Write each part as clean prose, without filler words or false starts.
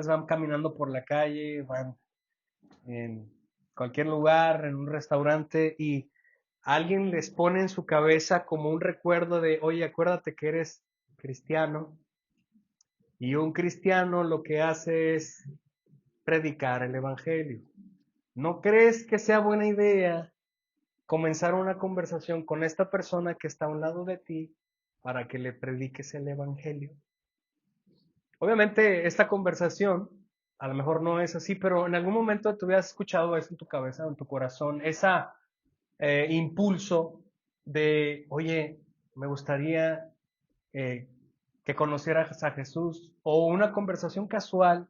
ustedes van caminando por la calle, van en cualquier lugar, en un restaurante, y alguien les pone en su cabeza como un recuerdo de, oye, acuérdate que eres cristiano, y un cristiano lo que hace es predicar el evangelio. ¿No crees que sea buena idea comenzar una conversación con esta persona que está a un lado de ti para que le prediques el evangelio? Obviamente esta conversación a lo mejor no es así, pero en algún momento tú hubieras escuchado eso en tu cabeza, en tu corazón, ese impulso de, oye, me gustaría eh, que conocieras a Jesús, o una conversación casual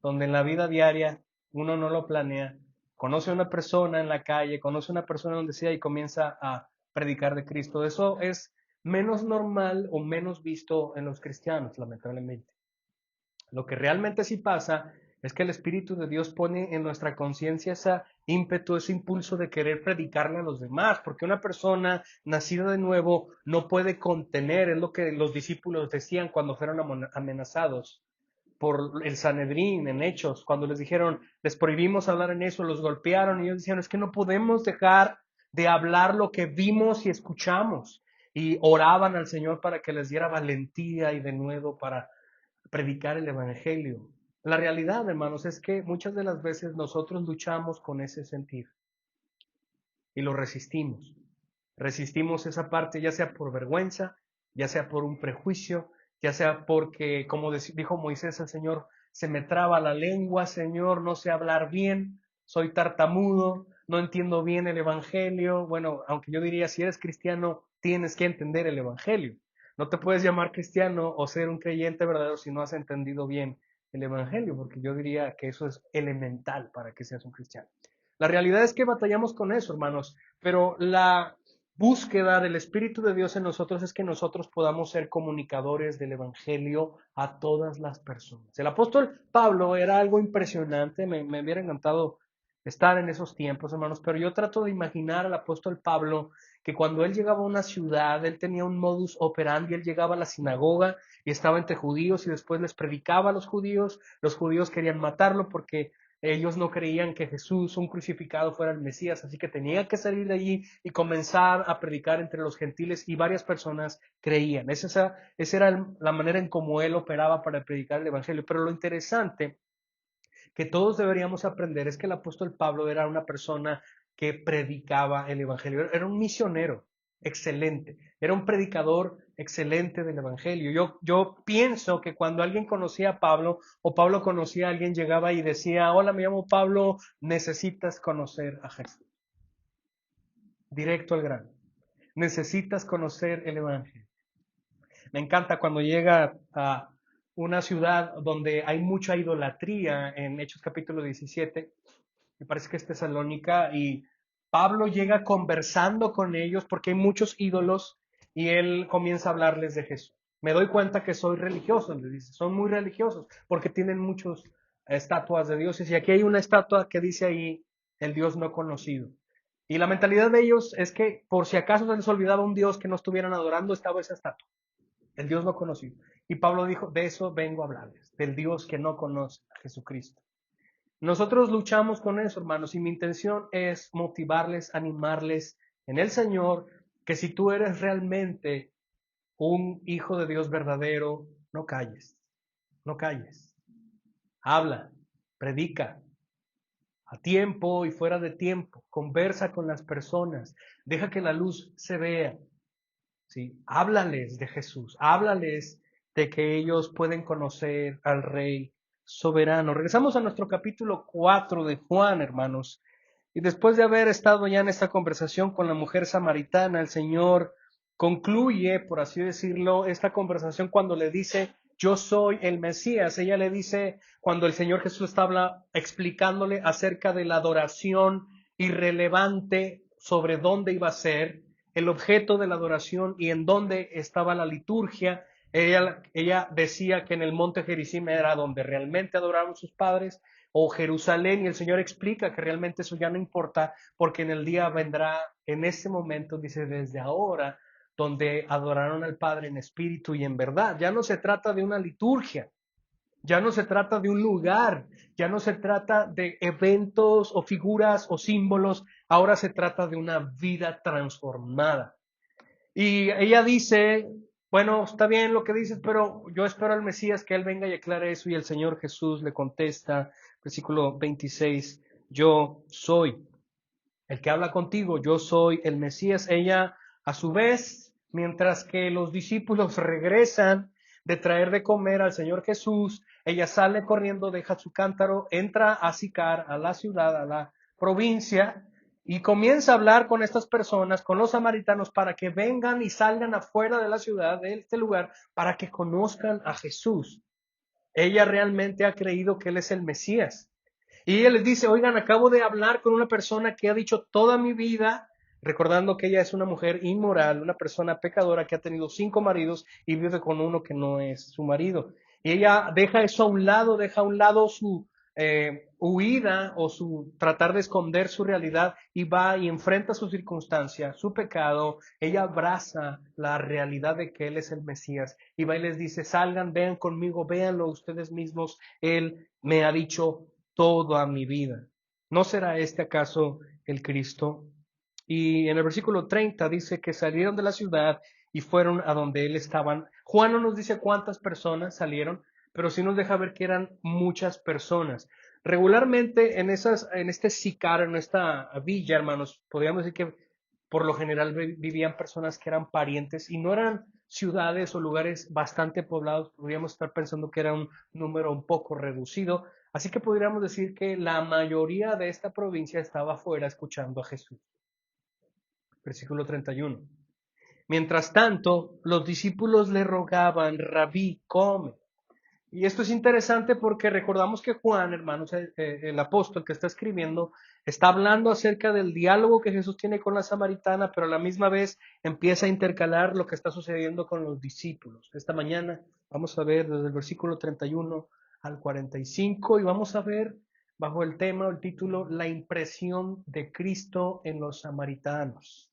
donde en la vida diaria uno no lo planea, conoce a una persona en la calle, conoce a una persona donde sea y comienza a predicar de Cristo. Eso es menos normal o menos visto en los cristianos, lamentablemente. Lo que realmente sí pasa es que el Espíritu de Dios pone en nuestra conciencia ese ímpetu, ese impulso de querer predicarle a los demás, porque una persona nacida de nuevo no puede contener, es lo que los discípulos decían cuando fueron amenazados por el Sanedrín en Hechos, cuando les dijeron, les prohibimos hablar en eso, los golpearon, y ellos decían, es que no podemos dejar de hablar lo que vimos y escuchamos, y oraban al Señor para que les diera valentía y de nuevo para predicar el evangelio. La realidad, hermanos, es que muchas de las veces nosotros luchamos con ese sentir y lo resistimos. Resistimos esa parte, ya sea por vergüenza, ya sea por un prejuicio, ya sea porque, como dijo Moisés al Señor, se me traba la lengua, Señor, no sé hablar bien, soy tartamudo, no entiendo bien el evangelio. Bueno, aunque yo diría, si eres cristiano, tienes que entender el evangelio. No te puedes llamar cristiano o ser un creyente verdadero si no has entendido bien el evangelio, porque yo diría que eso es elemental para que seas un cristiano. La realidad es que batallamos con eso, hermanos, pero la búsqueda del Espíritu de Dios en nosotros es que nosotros podamos ser comunicadores del Evangelio a todas las personas. El apóstol Pablo era algo impresionante, me hubiera encantado estar en esos tiempos, hermanos, pero yo trato de imaginar al apóstol Pablo que cuando él llegaba a una ciudad, él tenía un modus operandi, él llegaba a la sinagoga y estaba entre judíos y después les predicaba a los judíos querían matarlo porque ellos no creían que Jesús, un crucificado, fuera el Mesías, así que tenía que salir de allí y comenzar a predicar entre los gentiles y varias personas creían. Esa era la manera en cómo él operaba para predicar el Evangelio. Pero lo interesante que todos deberíamos aprender es que el apóstol Pablo era una persona que predicaba el Evangelio, era un misionero excelente, era un predicador excelente del Evangelio. Yo pienso que cuando alguien conocía a Pablo o Pablo conocía a alguien, llegaba y decía, hola, me llamo Pablo, necesitas conocer a Jesús. Directo al grano. Necesitas conocer el Evangelio. Me encanta cuando llega a una ciudad donde hay mucha idolatría en Hechos capítulo 17, me parece que es Tesalónica, y Pablo llega conversando con ellos porque hay muchos ídolos y él comienza a hablarles de Jesús. Me doy cuenta que soy religioso, les dice, son muy religiosos porque tienen muchas estatuas de dioses y aquí hay una estatua que dice ahí el Dios no conocido. Y la mentalidad de ellos es que por si acaso se les olvidaba un Dios que no estuvieran adorando, estaba esa estatua, el Dios no conocido. Y Pablo dijo, de eso vengo a hablarles, del Dios que no conoce a Jesucristo. Nosotros luchamos con eso, hermanos, y mi intención es motivarles, animarles en el Señor, que si tú eres realmente un hijo de Dios verdadero, no calles, no calles. Habla, predica, a tiempo y fuera de tiempo, conversa con las personas, deja que la luz se vea, ¿sí? Háblales de Jesús, háblales de que ellos pueden conocer al Rey soberano. Regresamos a nuestro capítulo 4 de Juan, hermanos. Y después de haber estado ya en esta conversación con la mujer samaritana, el Señor concluye, por así decirlo, esta conversación cuando le dice, yo soy el Mesías. Ella le dice, cuando el Señor Jesús estaba explicándole acerca de la adoración irrelevante sobre dónde iba a ser, el objeto de la adoración y en dónde estaba la liturgia. Ella decía que en el monte Gerizim era donde realmente adoraron sus padres, o Jerusalén, y el Señor explica que realmente eso ya no importa, porque en el día vendrá, en ese momento, dice, desde ahora, donde adoraron al Padre en espíritu y en verdad. Ya no se trata de una liturgia, Ya no se trata de un lugar, ya no se trata de eventos o figuras o símbolos, ahora se trata de una vida transformada. Y ella dice, bueno, está bien lo que dices, pero yo espero al Mesías que Él venga y aclare eso. Y el Señor Jesús le contesta, versículo 26, yo soy el que habla contigo, yo soy el Mesías. Ella, a su vez, mientras que los discípulos regresan de traer de comer al Señor Jesús, ella sale corriendo, deja su cántaro, entra a Sicar, a la ciudad, a la provincia, y comienza a hablar con estas personas, con los samaritanos, para que vengan y salgan afuera de la ciudad, de este lugar, para que conozcan a Jesús. Ella realmente ha creído que Él es el Mesías. Y ella les dice, oigan, acabo de hablar con una persona que ha dicho toda mi vida, recordando que ella es una mujer inmoral, una persona pecadora que ha tenido 5 maridos y vive con uno que no es su marido. Y ella deja eso a un lado, deja a un lado su huida o su tratar de esconder su realidad y va y enfrenta su circunstancia, su pecado. Ella abraza la realidad de que Él es el Mesías y va y les dice, salgan, vean conmigo, véanlo ustedes mismos, Él me ha dicho toda mi vida. ¿No será este acaso el Cristo? Y en el versículo 30 dice que salieron de la ciudad y fueron a donde él estaban. Juan no nos dice cuántas personas salieron, pero sí nos deja ver que eran muchas personas. Regularmente en este Sicar, en esta villa, hermanos, podríamos decir que por lo general vivían personas que eran parientes y no eran ciudades o lugares bastante poblados. Podríamos estar pensando que era un número un poco reducido. Así que podríamos decir que la mayoría de esta provincia estaba afuera escuchando a Jesús. Versículo 31. Mientras tanto, los discípulos le rogaban, Rabí, come. Y esto es interesante porque recordamos que Juan, hermanos, el apóstol que está escribiendo, está hablando acerca del diálogo que Jesús tiene con la samaritana, pero a la misma vez empieza a intercalar lo que está sucediendo con los discípulos. Esta mañana vamos a ver desde el versículo 31 al 45 y vamos a ver bajo el tema o el título La impresión de Cristo en los samaritanos.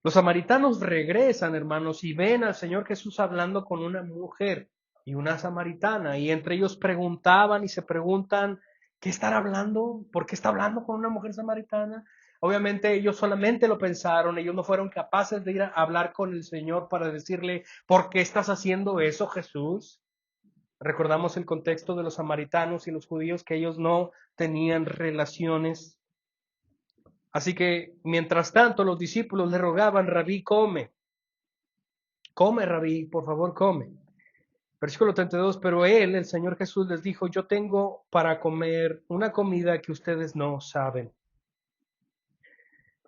Los samaritanos regresan, hermanos, y ven al Señor Jesús hablando con una mujer y una samaritana, y entre ellos preguntaban y se preguntan, ¿qué estará hablando? ¿Por qué está hablando con una mujer samaritana? Obviamente ellos solamente lo pensaron, ellos no fueron capaces de ir a hablar con el Señor para decirle, ¿por qué estás haciendo eso, Jesús? Recordamos el contexto de los samaritanos y los judíos, que ellos no tenían relaciones. Así que, mientras tanto, los discípulos le rogaban, Rabí, come. Come, Rabí, por favor, come. Versículo 32, pero él, el Señor Jesús, les dijo, yo tengo para comer una comida que ustedes no saben.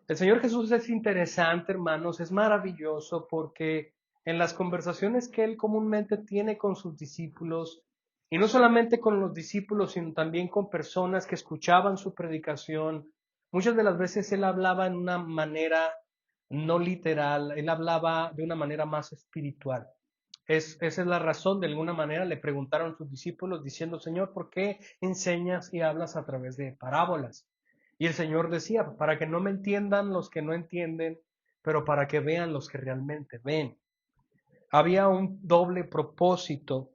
El Señor Jesús es interesante, hermanos, es maravilloso porque en las conversaciones que él comúnmente tiene con sus discípulos, y no solamente con los discípulos, sino también con personas que escuchaban su predicación, muchas de las veces él hablaba en una manera no literal, él hablaba de una manera más espiritual. Esa es la razón, de alguna manera le preguntaron sus discípulos diciendo, Señor, ¿por qué enseñas y hablas a través de parábolas? Y el Señor decía, para que no me entiendan los que no entienden, pero para que vean los que realmente ven. Había un doble propósito.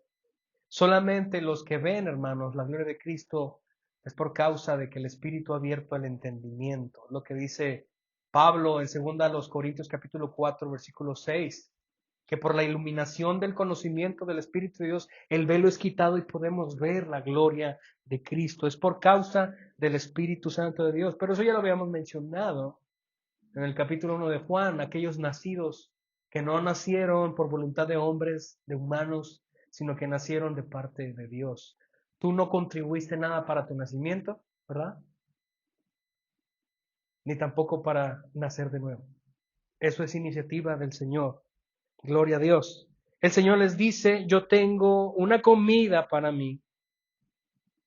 Solamente los que ven, hermanos, la gloria de Cristo es por causa de que el Espíritu ha abierto el entendimiento. Lo que dice Pablo en 2 Corintios capítulo 4, versículo 6, que por la iluminación del conocimiento del Espíritu de Dios, el velo es quitado y podemos ver la gloria de Cristo. Es por causa del Espíritu Santo de Dios. Pero eso ya lo habíamos mencionado en el capítulo 1 de Juan, aquellos nacidos que no nacieron por voluntad de hombres, de humanos, sino que nacieron de parte de Dios. Tú no contribuiste nada para tu nacimiento, ¿verdad? Ni tampoco para nacer de nuevo. Eso es iniciativa del Señor. Gloria a Dios. El Señor les dice, yo tengo una comida para mí,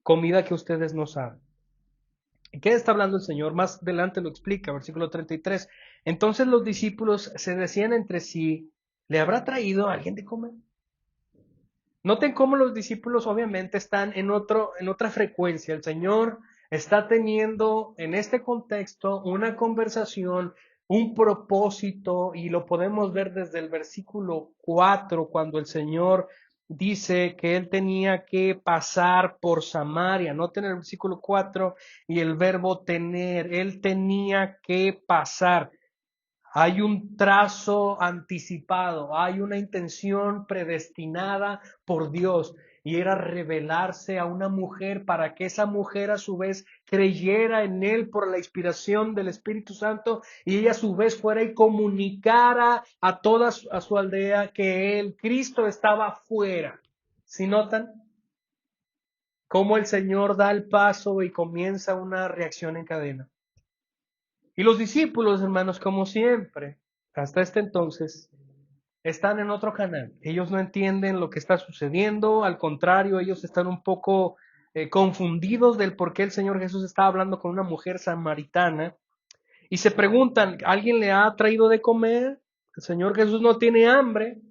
comida que ustedes no saben. ¿Y qué está hablando el Señor? Más adelante lo explica, versículo 33. Entonces los discípulos se decían entre sí, ¿le habrá traído a alguien de comer? Noten cómo los discípulos obviamente están en otra frecuencia. El Señor está teniendo en este contexto una conversación, un propósito, y lo podemos ver desde el versículo 4, cuando el Señor dice que él tenía que pasar por Samaria. Noten el versículo 4 y el verbo tener. Él tenía que pasar. Hay un trazo anticipado, hay una intención predestinada por Dios y era revelarse a una mujer para que esa mujer a su vez creyera en él por la inspiración del Espíritu Santo y ella a su vez fuera y comunicara a toda su aldea que el Cristo estaba fuera. ¿Sí notan? Cómo el Señor da el paso y comienza una reacción en cadena. Y los discípulos, hermanos, como siempre, hasta este entonces, están en otro canal. Ellos no entienden lo que está sucediendo, al contrario, ellos están un poco confundidos del por qué el Señor Jesús estaba hablando con una mujer samaritana y se preguntan, ¿alguien le ha traído de comer? El Señor Jesús no tiene hambre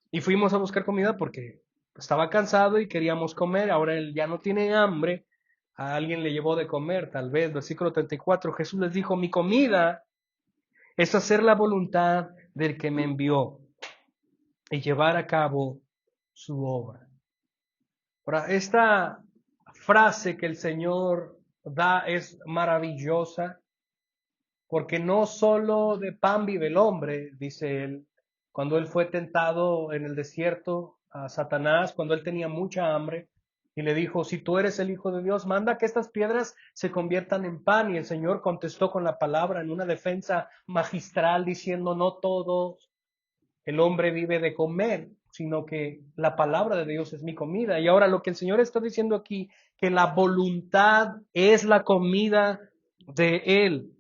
y fuimos a buscar comida porque estaba cansado y queríamos comer, ahora él ya no tiene hambre. A alguien le llevó de comer, tal vez, versículo 34, Jesús les dijo, mi comida es hacer la voluntad del que me envió y llevar a cabo su obra. Ahora, esta frase que el Señor da es maravillosa porque no solo de pan vive el hombre, dice él, cuando él fue tentado en el desierto a Satanás, cuando él tenía mucha hambre, y le dijo, si tú eres el Hijo de Dios, manda que estas piedras se conviertan en pan. Y el Señor contestó con la palabra en una defensa magistral diciendo, no todo el hombre vive de comer, sino que la palabra de Dios es mi comida. Y ahora lo que el Señor está diciendo aquí, que la voluntad es la comida de Él.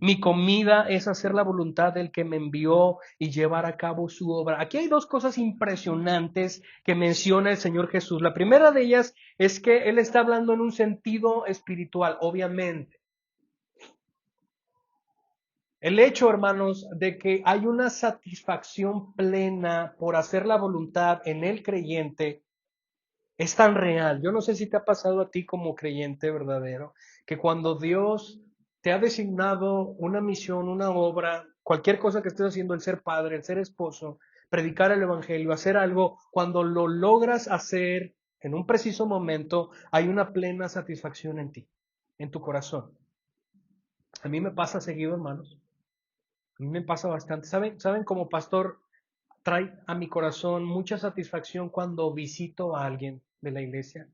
Mi comida es hacer la voluntad del que me envió y llevar a cabo su obra. Aquí hay dos cosas impresionantes que menciona el Señor Jesús. La primera de ellas es que Él está hablando en un sentido espiritual, obviamente. El hecho, hermanos, de que hay una satisfacción plena por hacer la voluntad en el creyente es tan real. Yo no sé si te ha pasado a ti como creyente verdadero, que cuando Dios te ha designado una misión, una obra, cualquier cosa que estés haciendo, el ser padre, el ser esposo, predicar el evangelio, hacer algo, cuando lo logras hacer en un preciso momento, hay una plena satisfacción en ti, en tu corazón. A mí me pasa seguido, hermanos. A mí me pasa bastante. ¿Saben? Como pastor, trae a mi corazón mucha satisfacción cuando visito a alguien de la iglesia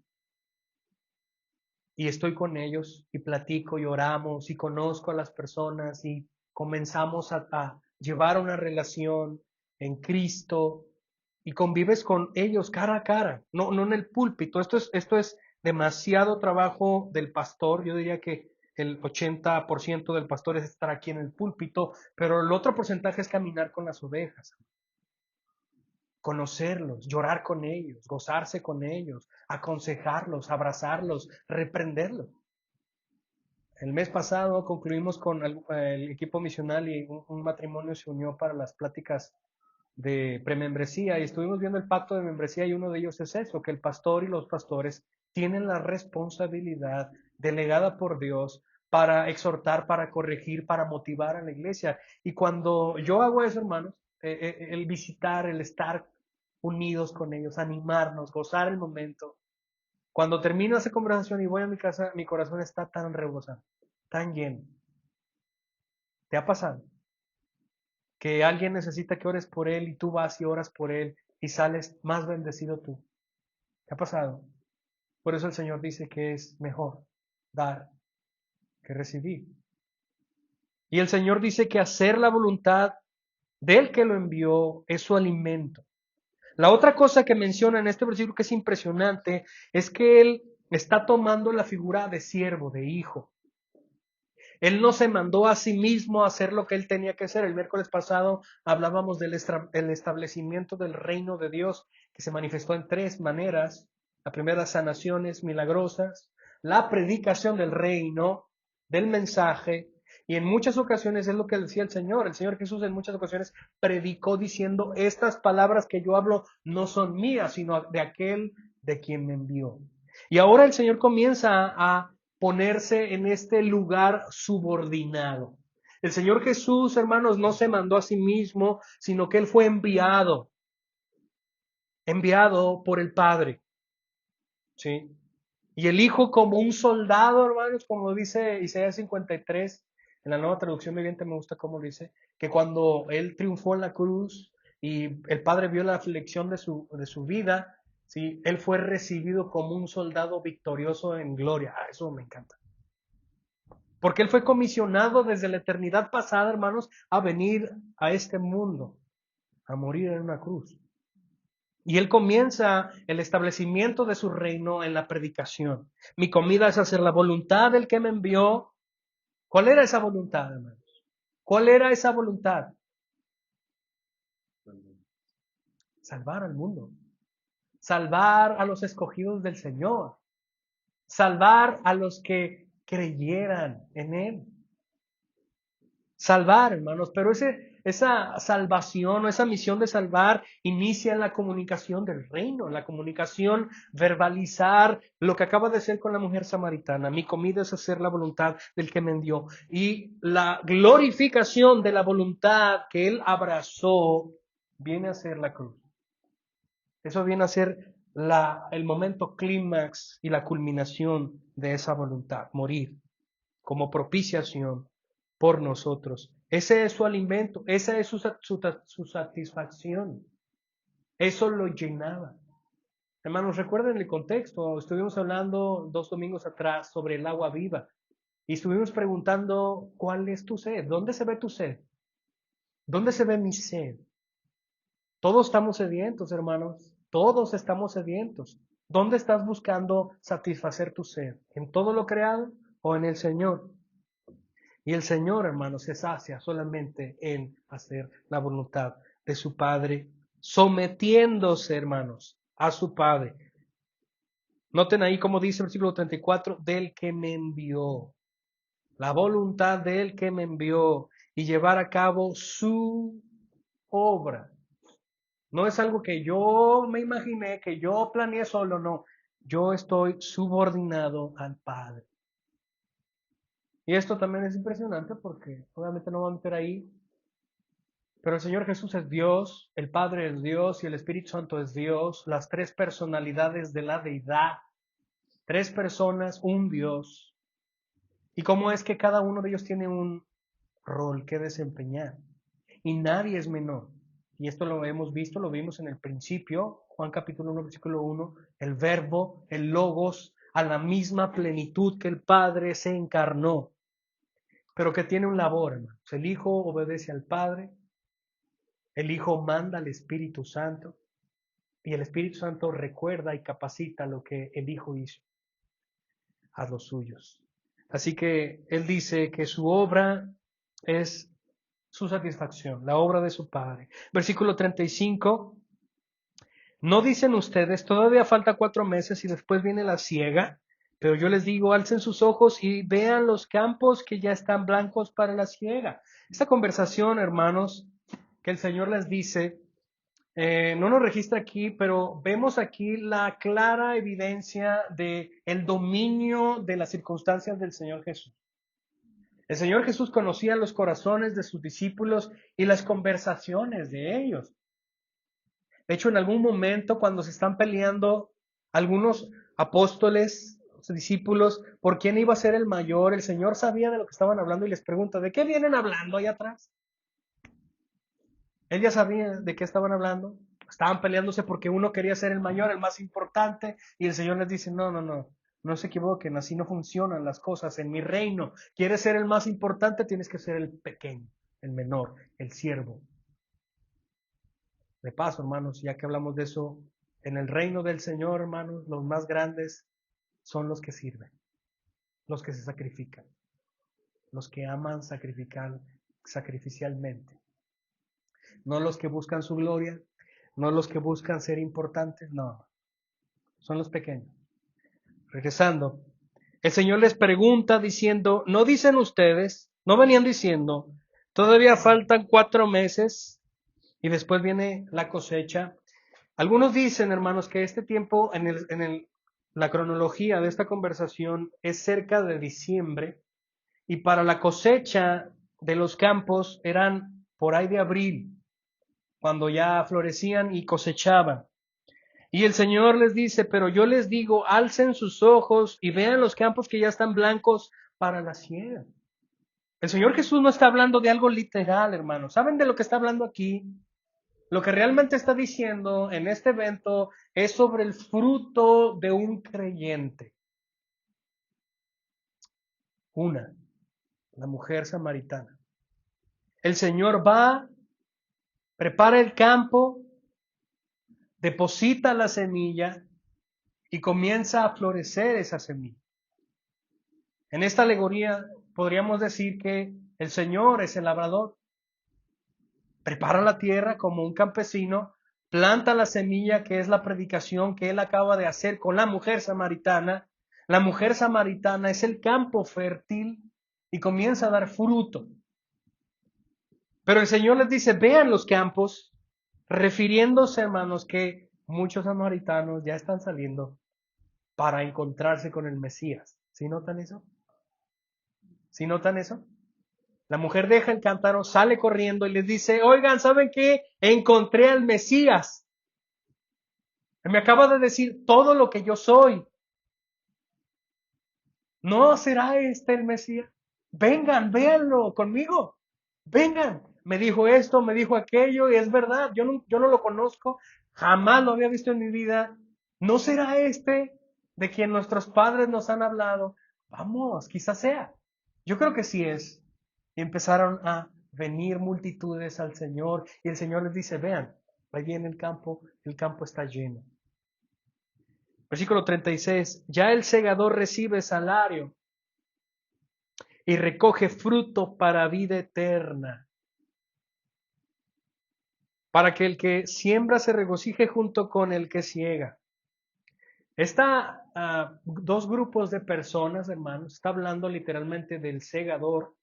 y estoy con ellos y platico y oramos y conozco a las personas y comenzamos a llevar una relación en Cristo y convives con ellos cara a cara, no en el púlpito. Esto es demasiado trabajo del pastor. Yo diría que el 80% del pastor es estar aquí en el púlpito, pero el otro porcentaje es caminar con las ovejas, conocerlos, llorar con ellos, gozarse con ellos, aconsejarlos, abrazarlos, reprenderlos. El mes pasado concluimos con el equipo misional y un matrimonio se unió para las pláticas de premembresía y estuvimos viendo el pacto de membresía y uno de ellos es eso, que el pastor y los pastores tienen la responsabilidad delegada por Dios para exhortar, para corregir, para motivar a la iglesia. Y cuando yo hago eso, hermanos, el visitar, el estar unidos con ellos, animarnos, gozar el momento. Cuando termino esa conversación y voy a mi casa, mi corazón está tan rebosado, tan lleno. ¿Te ha pasado? Que alguien necesita que ores por él y tú vas y oras por él y sales más bendecido tú. ¿Te ha pasado? Por eso el Señor dice que es mejor dar que recibir. Y el Señor dice que hacer la voluntad del que lo envió es su alimento. La otra cosa que menciona en este versículo que es impresionante es que Él está tomando la figura de siervo, de hijo. Él no se mandó a sí mismo a hacer lo que él tenía que hacer. El miércoles pasado hablábamos del establecimiento del reino de Dios, que se manifestó en tres maneras. La primera, sanaciones milagrosas, la predicación del reino, del mensaje, y en muchas ocasiones es lo que decía el Señor. El Señor Jesús en muchas ocasiones predicó diciendo, estas palabras que yo hablo no son mías, sino de aquel de quien me envió. Y ahora el Señor comienza a ponerse en este lugar subordinado. El Señor Jesús, hermanos, no se mandó a sí mismo, sino que Él fue enviado. enviado por el Padre, ¿sí? Y el Hijo como un soldado, hermanos, como dice Isaías 53, en la Nueva Traducción Viviente me gusta cómo dice, que cuando Él triunfó en la cruz y el Padre vio la aflicción de su vida, ¿sí? Él fue recibido como un soldado victorioso en gloria. Ah, eso me encanta. Porque Él fue comisionado desde la eternidad pasada, hermanos, a venir a este mundo, a morir en una cruz. Y Él comienza el establecimiento de su reino en la predicación. Mi comida es hacer la voluntad del que me envió. ¿Cuál era esa voluntad, hermanos? ¿Cuál era esa voluntad? Salvar al mundo. Salvar a los escogidos del Señor. Salvar a los que creyeran en Él. Salvar, hermanos, pero esa salvación o esa misión de salvar inicia en la comunicación del reino, en la comunicación, verbalizar lo que acaba de ser con la mujer samaritana. Mi comida es hacer la voluntad del que me envió. Y la glorificación de la voluntad que él abrazó viene a ser la cruz. Eso viene a ser el momento clímax y la culminación de esa voluntad, morir como propiciación por nosotros. Ese es su alimento, esa es su satisfacción. Eso lo llenaba. Hermanos, recuerden el contexto. Estuvimos hablando 2 domingos atrás sobre el agua viva y estuvimos preguntando, ¿cuál es tu sed? ¿Dónde se ve tu sed? ¿Dónde se ve mi sed? Todos estamos sedientos, hermanos. Todos estamos sedientos. ¿Dónde estás buscando satisfacer tu sed? ¿En todo lo creado o en el Señor? Y el Señor, hermanos, se sacia solamente en hacer la voluntad de su Padre, sometiéndose, hermanos, a su Padre. Noten ahí como dice el versículo 34, del que me envió. La voluntad del que me envió y llevar a cabo su obra. No es algo que yo me imaginé, que yo planeé solo, no. Yo estoy subordinado al Padre. Y esto también es impresionante porque obviamente no vamos a meter ahí, pero el Señor Jesús es Dios, el Padre es Dios y el Espíritu Santo es Dios, las tres personalidades de la deidad, tres personas, un Dios. Y cómo es que cada uno de ellos tiene un rol que desempeñar. Y nadie es menor. Y esto lo hemos visto, lo vimos en el principio, Juan capítulo 1, versículo 1, el verbo, el logos, a la misma plenitud que el Padre se encarnó, pero que tiene un labor, hermanos. El Hijo obedece al Padre, el Hijo manda al Espíritu Santo y el Espíritu Santo recuerda y capacita lo que el Hijo hizo a los suyos. Así que Él dice que su obra es su satisfacción, la obra de su Padre. Versículo 35. ¿No dicen ustedes, todavía falta 4 meses y después viene la siega? Pero yo les digo, alcen sus ojos y vean los campos que ya están blancos para la siega. Esta conversación, hermanos, que el Señor les dice, no nos registra aquí, pero vemos aquí la clara evidencia de el dominio de las circunstancias del Señor Jesús. El Señor Jesús conocía los corazones de sus discípulos y las conversaciones de ellos. De hecho, en algún momento, cuando se están peleando algunos apóstoles, discípulos, por quién iba a ser el mayor, el Señor sabía de lo que estaban hablando y les pregunta, ¿de qué vienen hablando ahí atrás? Él ya sabía de qué estaban hablando. Estaban peleándose porque uno quería ser el mayor, el más importante, y el Señor les dice, no se equivoquen, así no funcionan las cosas en mi reino. ¿Quieres ser el más importante? Tienes que ser el pequeño, el menor, el siervo. De paso, hermanos, ya que hablamos de eso, en el reino del Señor, hermanos, los más grandes son los que sirven, los que se sacrifican, los que aman sacrificar sacrificialmente. No los que buscan su gloria, no los que buscan ser importantes, no, son los pequeños. Regresando, el Señor les pregunta diciendo, ¿no dicen ustedes, no venían diciendo, todavía faltan 4 meses y después viene la cosecha? Algunos dicen, hermanos, que este tiempo la cronología de esta conversación es cerca de diciembre y para la cosecha de los campos eran por ahí de abril, cuando ya florecían y cosechaban. Y el Señor les dice, pero yo les digo, alcen sus ojos y vean los campos que ya están blancos para la siega. El Señor Jesús no está hablando de algo literal, hermanos. ¿Saben de lo que está hablando aquí? Lo que realmente está diciendo en este evento es sobre el fruto de un creyente. Una, la mujer samaritana. El Señor va, prepara el campo, deposita la semilla y comienza a florecer esa semilla. En esta alegoría podríamos decir que el Señor es el labrador. Prepara la tierra como un campesino, planta la semilla que es la predicación que él acaba de hacer con la mujer samaritana. La mujer samaritana es el campo fértil y comienza a dar fruto. Pero el Señor les dice, vean los campos, refiriéndose, hermanos, que muchos samaritanos ya están saliendo para encontrarse con el Mesías. ¿Sí notan eso? ¿Sí notan eso? La mujer deja el cántaro, sale corriendo y les dice, oigan, ¿saben qué? Encontré al Mesías. Me acaba de decir todo lo que yo soy. ¿No será este el Mesías? Vengan, véanlo conmigo. Vengan. Me dijo esto, me dijo aquello y es verdad. Yo no lo conozco. Jamás lo había visto en mi vida. ¿No será este de quien nuestros padres nos han hablado? Vamos, quizás sea. Yo creo que sí es. Y empezaron a venir multitudes al Señor y el Señor les dice, vean, ahí viene el campo está lleno. Versículo 36, ya el segador recibe salario y recoge fruto para vida eterna, para que el que siembra se regocije junto con el que ciega. Dos grupos de personas, hermanos, está hablando literalmente del segador,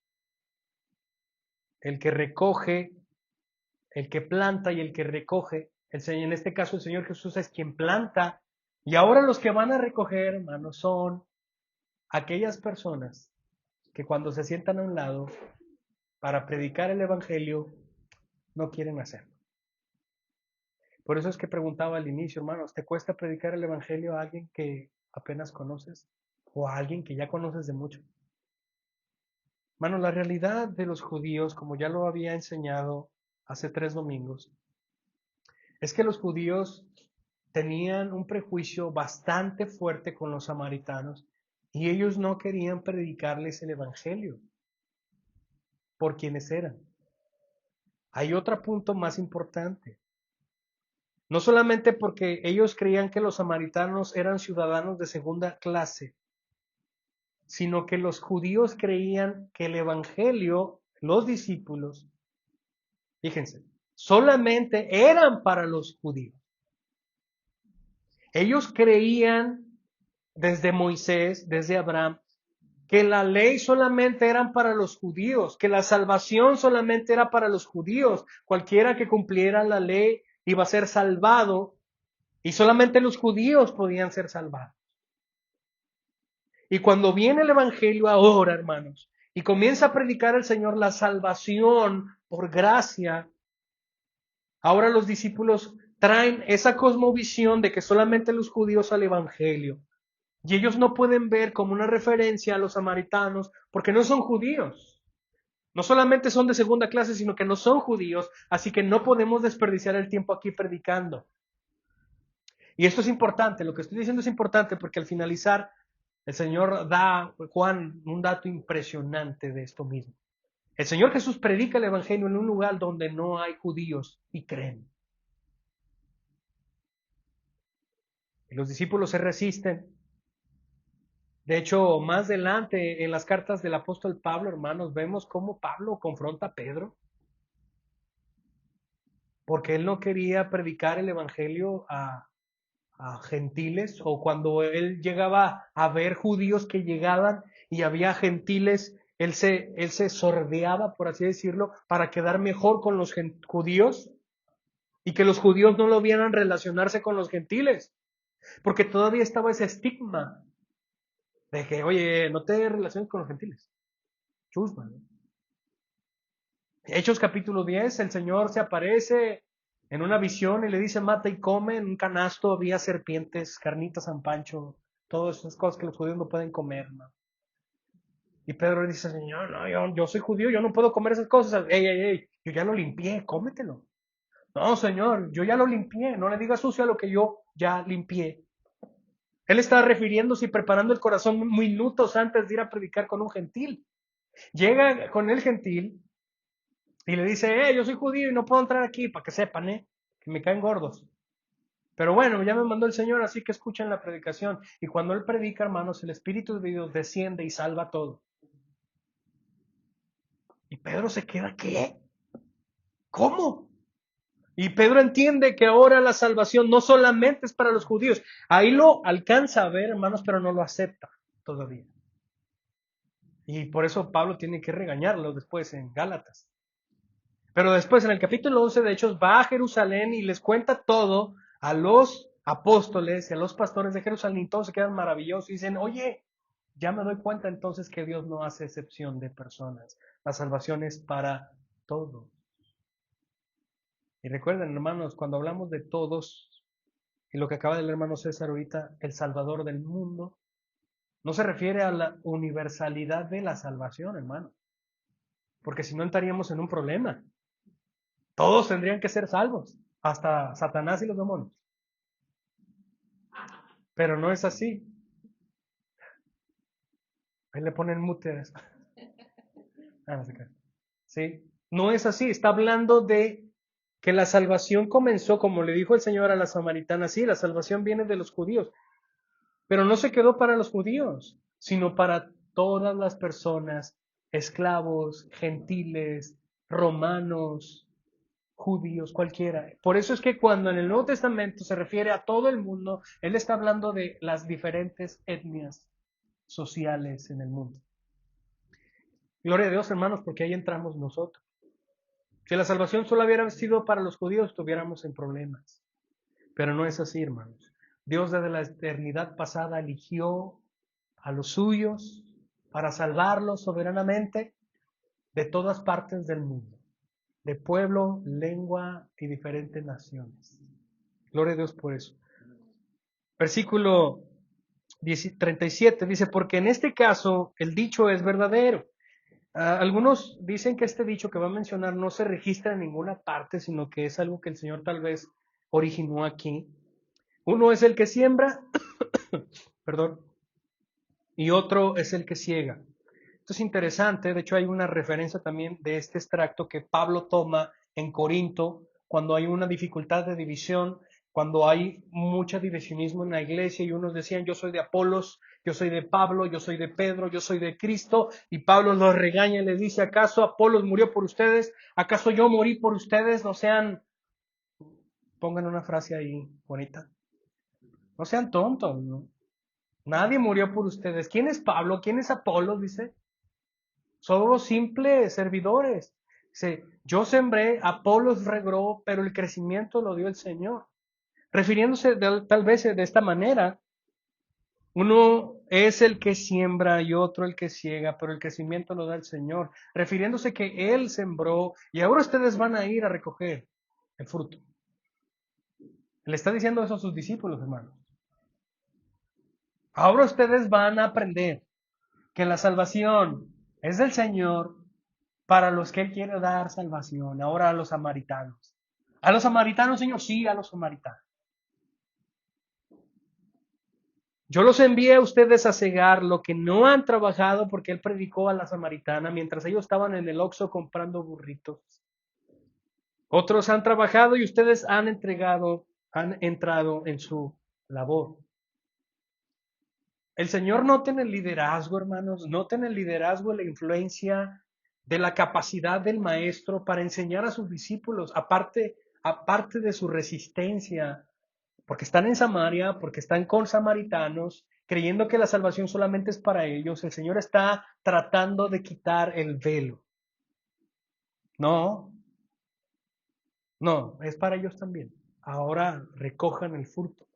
el que recoge, el que planta y el que recoge. En este caso el Señor Jesús es quien planta. Y ahora los que van a recoger, hermanos, son aquellas personas que cuando se sientan a un lado para predicar el Evangelio, no quieren hacerlo. Por eso es que preguntaba al inicio, hermanos, ¿te cuesta predicar el Evangelio a alguien que apenas conoces? ¿O a alguien que ya conoces de mucho? Hermanos, la realidad de los judíos, como ya lo había enseñado hace 3 domingos, es que los judíos tenían un prejuicio bastante fuerte con los samaritanos y ellos no querían predicarles el Evangelio por quienes eran. Hay otro punto más importante. No solamente porque ellos creían que los samaritanos eran ciudadanos de segunda clase, sino que los judíos creían que el Evangelio, los discípulos, fíjense, solamente eran para los judíos. Ellos creían desde Moisés, desde Abraham, que la ley solamente era para los judíos, que la salvación solamente era para los judíos. Cualquiera que cumpliera la ley iba a ser salvado y solamente los judíos podían ser salvados. Y cuando viene el Evangelio ahora, hermanos, y comienza a predicar el Señor la salvación por gracia, ahora los discípulos traen esa cosmovisión de que solamente los judíos al Evangelio. Y ellos no pueden ver como una referencia a los samaritanos porque no son judíos. No solamente son de segunda clase, sino que no son judíos, así que no podemos desperdiciar el tiempo aquí predicando. Y esto es importante, lo que estoy diciendo es importante porque al finalizar el Señor da, Juan, un dato impresionante de esto mismo. El Señor Jesús predica el Evangelio en un lugar donde no hay judíos y creen. Y los discípulos se resisten. De hecho, más adelante en las cartas del apóstol Pablo, hermanos, vemos cómo Pablo confronta a Pedro. Porque él no quería predicar el Evangelio a gentiles, o cuando él llegaba a ver judíos que llegaban y había gentiles, él se sordeaba, por así decirlo, para quedar mejor con los judíos y que los judíos no lo vieran relacionarse con los gentiles, porque todavía estaba ese estigma de que, oye, no te relaciones con los gentiles. Chusma, ¿no? Hechos capítulo 10, el Señor se aparece en una visión y le dice, mata y come. En un canasto había serpientes, carnitas San Pancho, todas esas cosas que los judíos no pueden comer, ¿no? Y Pedro le dice, Señor, no, yo soy judío, yo no puedo comer esas cosas. Ey, ey, ey, yo ya lo limpié, cómetelo. No, Señor, yo ya lo limpié, no le digas sucio a lo que yo ya limpié. Él estaba refiriéndose y preparando el corazón minutos antes de ir a predicar con un gentil. Llega con el gentil y le dice, yo soy judío y no puedo entrar aquí, para que sepan, que me caen gordos. Pero bueno, ya me mandó el Señor, así que escuchen la predicación. Y cuando Él predica, hermanos, el Espíritu de Dios desciende y salva todo. Y Pedro se queda, ¿qué? ¿Cómo? Y Pedro entiende que ahora la salvación no solamente es para los judíos. Ahí lo alcanza a ver, hermanos, pero no lo acepta todavía. Y por eso Pablo tiene que regañarlo después en Gálatas. Pero después en el capítulo 11 de Hechos va a Jerusalén y les cuenta todo a los apóstoles y a los pastores de Jerusalén y todos se quedan maravillosos y dicen, oye, ya me doy cuenta entonces que Dios no hace excepción de personas. La salvación es para todos. Y recuerden, hermanos, cuando hablamos de todos, y lo que acaba de leer hermano César ahorita, el Salvador del mundo, no se refiere a la universalidad de la salvación, hermano, porque si no entraríamos en un problema. Todos tendrían que ser salvos, hasta Satanás y los demonios. Pero no es así. Ahí le ponen mute a eso. No se cae. ¿Sí? No es así. Está hablando de que la salvación comenzó, como le dijo el Señor a la samaritana, sí, la salvación viene de los judíos, pero no se quedó para los judíos, sino para todas las personas, esclavos, gentiles, romanos, judíos, cualquiera. Por eso es que cuando en el Nuevo Testamento se refiere a todo el mundo, Él está hablando de las diferentes etnias sociales en el mundo. Gloria a Dios, hermanos, porque ahí entramos nosotros. Si la salvación solo hubiera sido para los judíos, estuviéramos en problemas. Pero no es así, hermanos. Dios desde la eternidad pasada eligió a los suyos para salvarlos soberanamente de todas partes del mundo, de pueblo, lengua y diferentes naciones. Gloria a Dios por eso. Versículo 37 dice, porque en este caso el dicho es verdadero. Algunos dicen que este dicho que va a mencionar no se registra en ninguna parte, sino que es algo que el Señor tal vez originó aquí. Uno es el que siembra, perdón, y otro es el que ciega. Esto es interesante, de hecho hay una referencia también de este extracto que Pablo toma en Corinto cuando hay una dificultad de división, cuando hay mucho divisionismo en la iglesia y unos decían yo soy de Apolos, yo soy de Pablo, yo soy de Pedro, yo soy de Cristo, y Pablo los regaña y les dice, ¿acaso Apolos murió por ustedes? ¿Acaso yo morí por ustedes? No sean, pongan una frase ahí bonita, no sean tontos, ¿no? Nadie murió por ustedes. ¿Quién es Pablo? ¿Quién es Apolos? Dice. Somos simples servidores. Dice, yo sembré, Apolos regó, pero el crecimiento lo dio el Señor. Refiriéndose tal vez de esta manera, uno es el que siembra y otro el que ciega, pero el crecimiento lo da el Señor. Refiriéndose que Él sembró y ahora ustedes van a ir a recoger el fruto. Le está diciendo eso a sus discípulos, hermanos. Ahora ustedes van a aprender que la salvación es del Señor para los que Él quiere dar salvación. Ahora a los samaritanos. A los samaritanos, Señor, sí, a los samaritanos. Yo los envié a ustedes a cegar lo que no han trabajado porque Él predicó a la samaritana mientras ellos estaban en el Oxxo comprando burritos. Otros han trabajado y ustedes han entrado en su labor. El Señor no tiene el liderazgo, hermanos, no tiene el liderazgo, la influencia de la capacidad del maestro para enseñar a sus discípulos, aparte de su resistencia, porque están en Samaria, porque están con samaritanos, creyendo que la salvación solamente es para ellos. El Señor está tratando de quitar el velo. No, no, es para ellos también. Ahora recojan el fruto.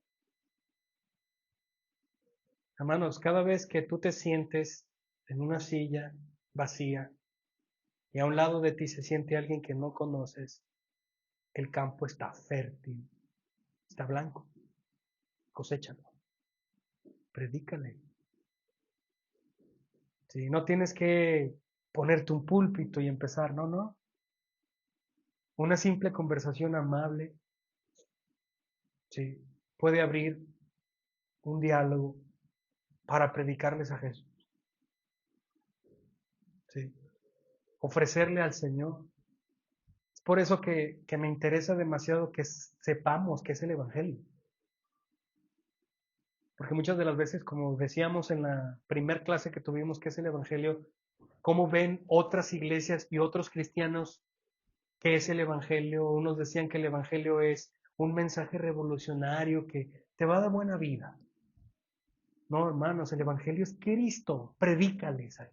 Hermanos, cada vez que tú te sientes en una silla vacía y a un lado de ti se siente alguien que no conoces, el campo está fértil, está blanco, coséchalo, predícale. Sí, no tienes que ponerte un púlpito y empezar, no, no. Una simple conversación amable, sí, puede abrir un diálogo para predicarles a Jesús, sí, ofrecerle al Señor. Es por eso que me interesa demasiado que sepamos qué es el Evangelio. Porque muchas de las veces, como decíamos en la primer clase que tuvimos, que es el Evangelio, cómo ven otras iglesias y otros cristianos qué es el Evangelio. Unos decían que el Evangelio es un mensaje revolucionario que te va a dar buena vida. No, hermanos, el Evangelio es Cristo. Predícales ahí.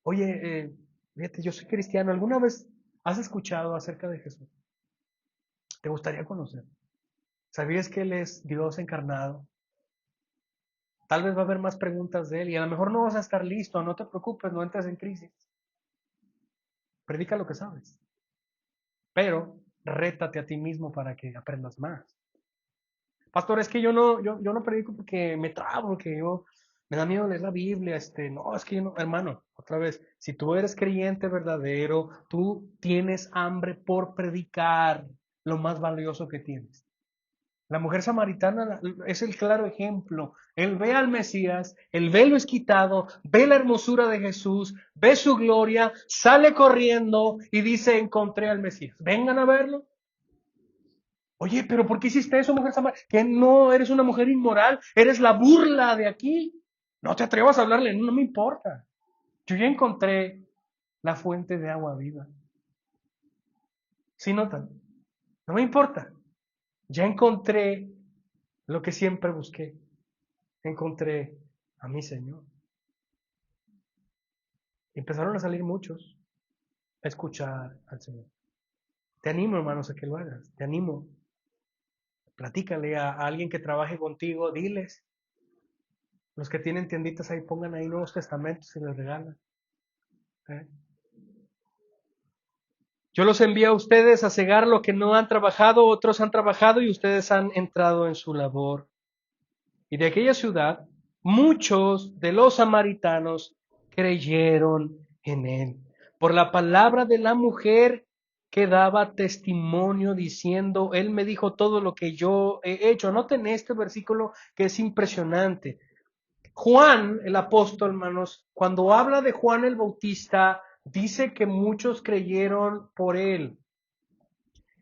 Oye, fíjate, yo soy cristiano. ¿Alguna vez has escuchado acerca de Jesús? ¿Te gustaría conocer? ¿Sabías que Él es Dios encarnado? Tal vez va a haber más preguntas de Él y a lo mejor no vas a estar listo. No te preocupes, no entres en crisis. Predica lo que sabes. Pero rétate a ti mismo para que aprendas más. Pastor, es que yo no predico porque me trabo, porque me da miedo leer la Biblia, no, es que yo no, hermano, otra vez, si tú eres creyente verdadero, tú tienes hambre por predicar lo más valioso que tienes. La mujer samaritana es el claro ejemplo. Él ve al Mesías, el velo es quitado, ve la hermosura de Jesús, ve su gloria, sale corriendo y dice, encontré al Mesías. Vengan a verlo. Oye, pero ¿por qué hiciste eso, mujer samaritana? Que no, eres una mujer inmoral, eres la burla de aquí. No te atrevas a hablarle, no me importa. Yo ya encontré la fuente de agua viva. ¿Sí notan? No me importa. Ya encontré lo que siempre busqué. Encontré a mi Señor. Y empezaron a salir muchos a escuchar al Señor. Te animo, hermanos, a que lo hagas. Te animo. Platícale a alguien que trabaje contigo, diles. Los que tienen tienditas ahí, pongan ahí Nuevos Testamentos y les regalan. ¿Eh? Yo los envío a ustedes a cegar lo que no han trabajado, otros han trabajado y ustedes han entrado en su labor. Y de aquella ciudad, muchos de los samaritanos creyeron en él. Por la palabra de la mujer que daba testimonio diciendo, él me dijo todo lo que yo he hecho. Noten este versículo que es impresionante. Juan, el apóstol, hermanos, cuando habla de Juan el Bautista, dice que muchos creyeron por él.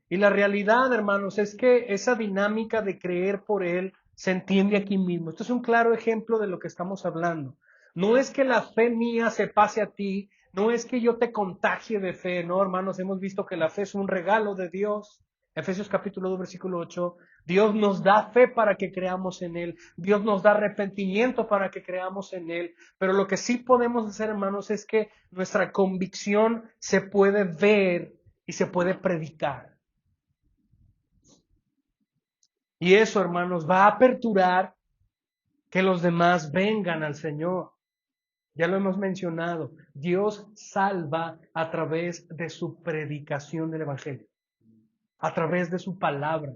Y la realidad, hermanos, es que esa dinámica de creer por él se entiende aquí mismo. Esto es un claro ejemplo de lo que estamos hablando. No es que la fe mía se pase a ti, no es que yo te contagie de fe, no, hermanos, hemos visto que la fe es un regalo de Dios. Efesios capítulo 2, versículo 8. Dios nos da fe para que creamos en Él. Dios nos da arrepentimiento para que creamos en Él. Pero lo que sí podemos hacer, hermanos, es que nuestra convicción se puede ver y se puede predicar. Y eso, hermanos, va a aperturar que los demás vengan al Señor. Ya lo hemos mencionado. Dios salva a través de su predicación del Evangelio, a través de su palabra.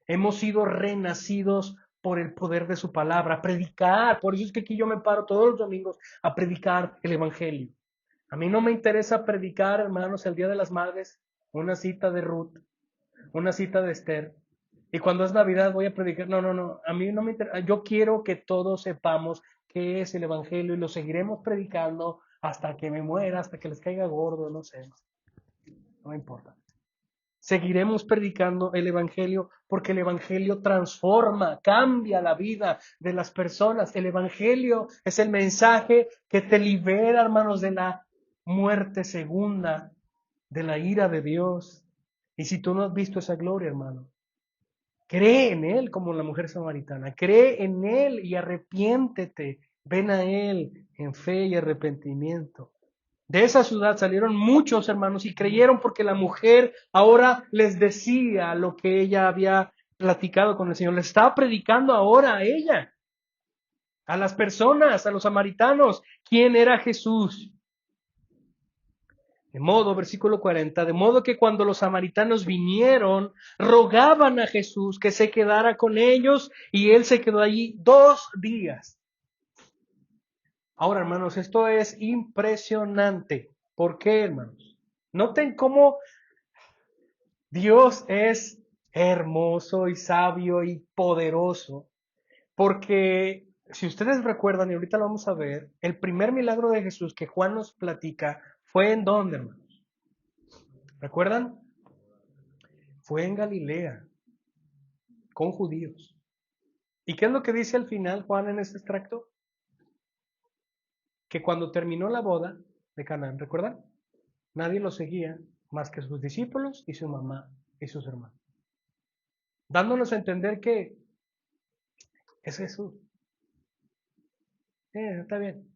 Hemos sido renacidos por el poder de su palabra, a predicar. Por eso es que aquí yo me paro todos los domingos a predicar el Evangelio. A mí no me interesa predicar, hermanos, el Día de las Madres, una cita de Ruth, una cita de Esther. Y cuando es Navidad voy a predicar. No, no, no. A mí no me interesa. Yo quiero que todos sepamos qué es el Evangelio y lo seguiremos predicando hasta que me muera, hasta que les caiga gordo, no sé. No me importa. Seguiremos predicando el Evangelio porque el Evangelio transforma, cambia la vida de las personas. El Evangelio es el mensaje que te libera, hermanos, de la muerte segunda, de la ira de Dios. Y si tú no has visto esa gloria, hermano, cree en Él como la mujer samaritana. Cree en Él y arrepiéntete. Ven a Él en fe y arrepentimiento. De esa ciudad salieron muchos hermanos y creyeron porque la mujer ahora les decía lo que ella había platicado con el Señor. Le estaba predicando ahora a ella, a las personas, a los samaritanos, quién era Jesús. De modo, versículo 40, de modo que cuando los samaritanos vinieron, rogaban a Jesús que se quedara con ellos y él se quedó allí 2 días. Ahora, hermanos, esto es impresionante. ¿Por qué, hermanos? Noten cómo Dios es hermoso y sabio y poderoso, porque si ustedes recuerdan, y ahorita lo vamos a ver, el primer milagro de Jesús que Juan nos platica fue ¿en dónde, hermanos? ¿Recuerdan? Fue en Galilea, con judíos. ¿Y qué es lo que dice al final Juan en este extracto? Que cuando terminó la boda de Canaán, ¿recuerdan? Nadie lo seguía más que sus discípulos y su mamá y sus hermanos. Dándonos a entender que es Jesús. Está bien.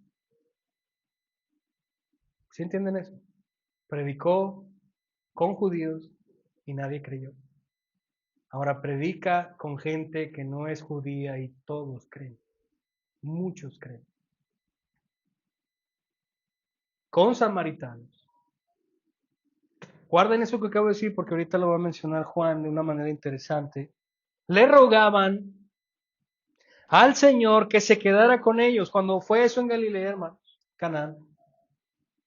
¿Sí entienden eso? Predicó con judíos y nadie creyó. Ahora predica con gente que no es judía y todos creen. Muchos creen. Con samaritanos. Guarden eso que acabo de decir porque ahorita lo va a mencionar Juan de una manera interesante. Le rogaban al Señor que se quedara con ellos. Cuando fue eso en Galilea, hermanos, Canaán,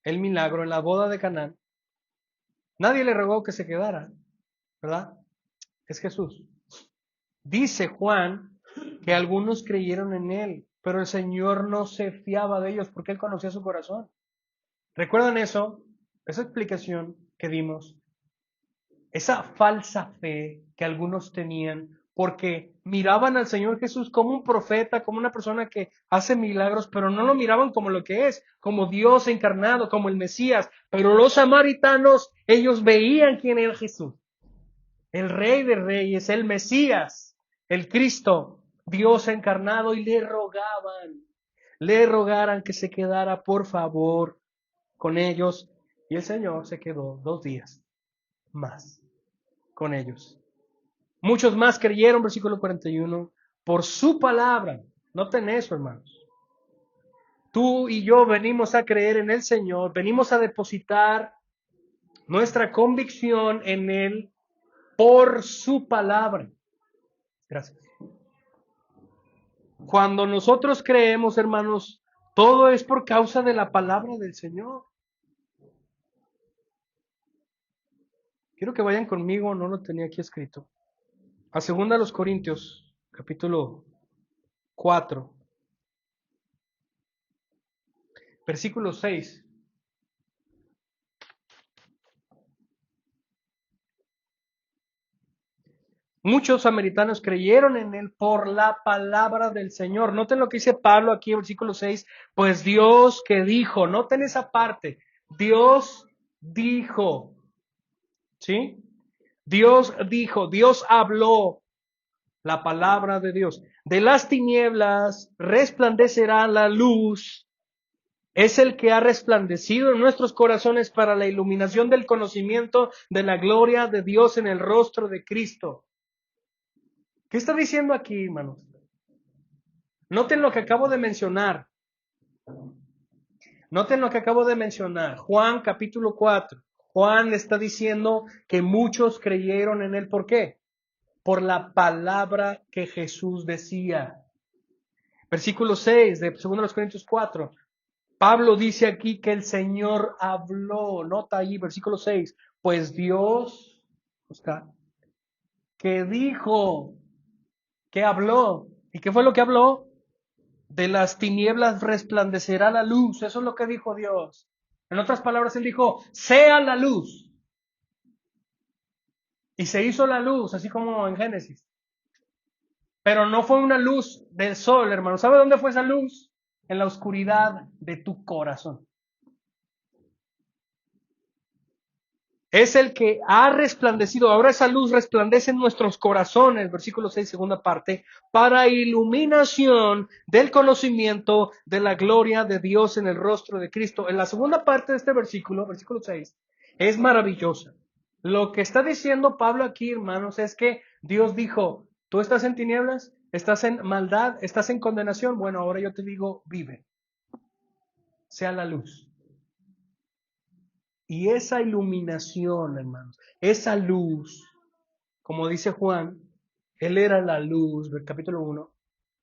el milagro en la boda de Canaán, nadie le rogó que se quedara, ¿verdad? Es Jesús. Dice Juan que algunos creyeron en él, pero el Señor no se fiaba de ellos porque él conocía su corazón. ¿Recuerdan eso? Esa explicación que dimos, esa falsa fe que algunos tenían porque miraban al Señor Jesús como un profeta, como una persona que hace milagros, pero no lo miraban como lo que es, como Dios encarnado, como el Mesías. Pero los samaritanos, ellos veían quién era Jesús, el Rey de Reyes, el Mesías, el Cristo, Dios encarnado, y le rogaran que se quedara por favor con ellos, y el Señor se quedó 2 días más con ellos. Muchos más creyeron, versículo 41, por su palabra. Noten eso, hermanos. Tú y yo venimos a creer en el Señor, venimos a depositar nuestra convicción en Él por su palabra. Gracias. Cuando nosotros creemos, hermanos, todo es por causa de la palabra del Señor. Quiero que vayan conmigo, no lo tenía aquí escrito, a 2 Corintios, capítulo 4, versículo 6. Muchos samaritanos creyeron en él por la palabra del Señor. Noten lo que dice Pablo aquí en versículo 6. Pues Dios que dijo, noten esa parte. Dios dijo. ¿Sí? Dios dijo, Dios habló la palabra de Dios. De las tinieblas resplandecerá la luz. Es el que ha resplandecido en nuestros corazones para la iluminación del conocimiento de la gloria de Dios en el rostro de Cristo. ¿Qué está diciendo aquí, hermanos? Noten lo que acabo de mencionar. Noten lo que acabo de mencionar. Juan capítulo 4. Juan está diciendo que muchos creyeron en él. ¿Por qué? Por la palabra que Jesús decía. Versículo 6 de 2 Corintios 4. Pablo dice aquí que el Señor habló. Nota ahí, versículo 6. Pues Dios, está, que dijo, que habló. ¿Y qué fue lo que habló? De las tinieblas resplandecerá la luz. Eso es lo que dijo Dios. En otras palabras, Él dijo, sea la luz. Y se hizo la luz, así como en Génesis. Pero no fue una luz del sol, hermano. ¿Sabe dónde fue esa luz? En la oscuridad de tu corazón. Es el que ha resplandecido. Ahora esa luz resplandece en nuestros corazones, versículo 6, segunda parte, para iluminación del conocimiento de la gloria de Dios en el rostro de Cristo. En la segunda parte de este versículo 6, es maravillosa. Lo que está diciendo Pablo aquí, hermanos, es que Dios dijo, tú estás en tinieblas, estás en maldad, estás en condenación. Bueno, ahora yo te digo, vive. Sea la luz. Y esa iluminación, hermanos, esa luz, como dice Juan, Él era la luz, del capítulo 1.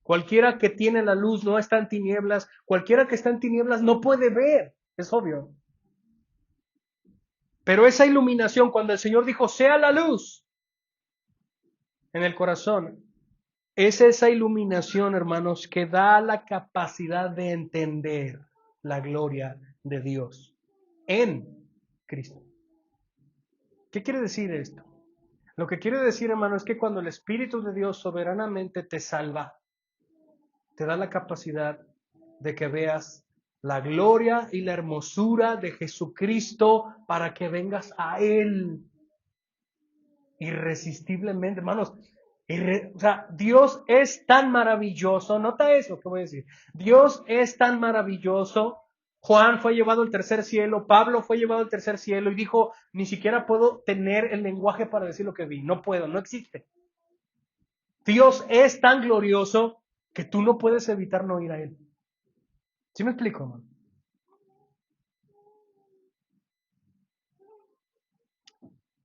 Cualquiera que tiene la luz no está en tinieblas, cualquiera que está en tinieblas no puede ver, es obvio. Pero esa iluminación, cuando el Señor dijo, sea la luz en el corazón, es esa iluminación, hermanos, que da la capacidad de entender la gloria de Dios en Cristo. ¿Qué quiere decir esto? Lo que quiere decir, hermano, es que cuando el Espíritu de Dios soberanamente te salva, te da la capacidad de que veas la gloria y la hermosura de Jesucristo para que vengas a Él irresistiblemente, hermanos. O sea, Dios es tan maravilloso, nota eso que voy a decir. Dios es tan maravilloso. Juan fue llevado al tercer cielo, Pablo fue llevado al tercer cielo y dijo, ni siquiera puedo tener el lenguaje para decir lo que vi, no puedo, no existe. Dios es tan glorioso que tú no puedes evitar no ir a Él. ¿Sí me explico, hermano?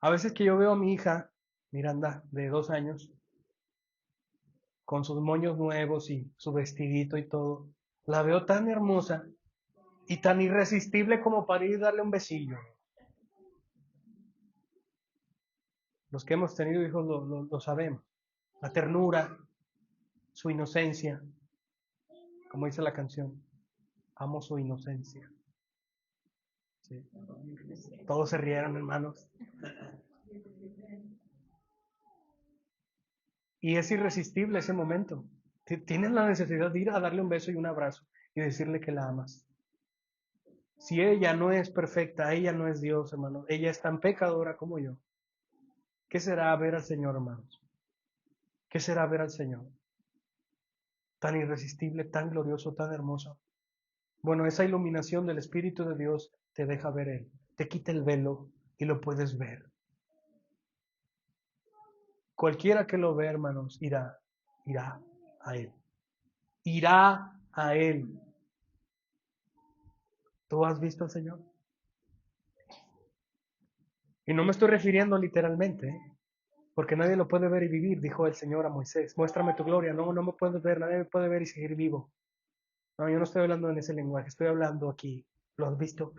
A veces que yo veo a mi hija, Miranda, de 2 años, con sus moños nuevos y su vestidito y todo, la veo tan hermosa y tan irresistible como para ir a darle un besillo. Los que hemos tenido hijos lo sabemos. La ternura, su inocencia, como dice la canción, amo su inocencia. Sí. Todos se rieron, hermanos. Y es irresistible ese momento. Tienes la necesidad de ir a darle un beso y un abrazo y decirle que la amas. Si ella no es perfecta, ella no es Dios, hermano. Ella es tan pecadora como yo. ¿Qué será ver al Señor, hermanos? ¿Qué será ver al Señor? Tan irresistible, tan glorioso, tan hermoso. Bueno, esa iluminación del Espíritu de Dios te deja ver Él. Te quita el velo y lo puedes ver. Cualquiera que lo ve, hermanos, irá a Él. Irá a Él. ¿Tú has visto al Señor? Y no me estoy refiriendo literalmente, porque nadie lo puede ver y vivir, dijo el Señor a Moisés. Muéstrame tu gloria. No, no me puedes ver, nadie me puede ver y seguir vivo. No, yo no estoy hablando en ese lenguaje, estoy hablando aquí. ¿Lo has visto?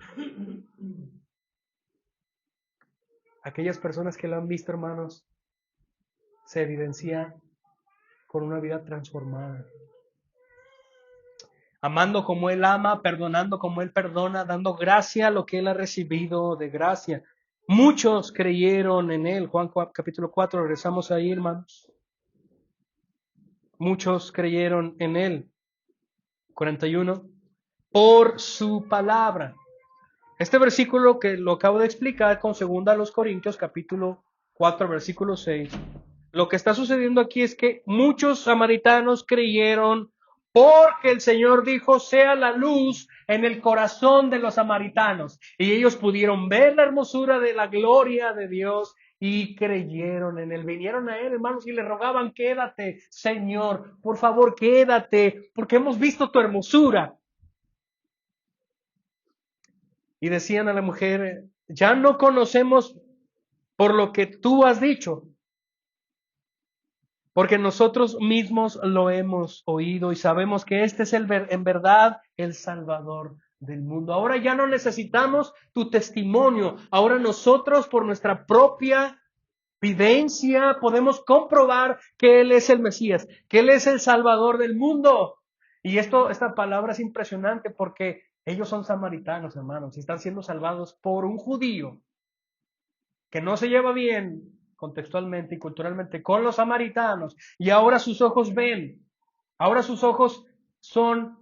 Aquellas personas que lo han visto, hermanos, se evidencian con una vida transformada. Amando como Él ama, perdonando como Él perdona, dando gracia a lo que Él ha recibido de gracia. Muchos creyeron en Él. Juan capítulo 4, regresamos ahí, hermanos. Muchos creyeron en Él. 41. Por su palabra. Este versículo que lo acabo de explicar con 2 Corintios capítulo 4, versículo 6. Lo que está sucediendo aquí es que muchos samaritanos creyeron porque el Señor dijo, sea la luz en el corazón de los samaritanos. Y ellos pudieron ver la hermosura de la gloria de Dios y creyeron en Él. Vinieron a Él, hermanos, y le rogaban, quédate, Señor, por favor, quédate, porque hemos visto tu hermosura. Y decían a la mujer, ya no conocemos por lo que tú has dicho, porque nosotros mismos lo hemos oído y sabemos que este es en verdad el Salvador del mundo. Ahora ya no necesitamos tu testimonio, ahora nosotros por nuestra propia vivencia podemos comprobar que Él es el Mesías, que Él es el Salvador del mundo. Y esta palabra es impresionante porque ellos son samaritanos, hermanos, y están siendo salvados por un judío que no se lleva bien contextualmente y culturalmente con los samaritanos, y ahora sus ojos ven, ahora sus ojos son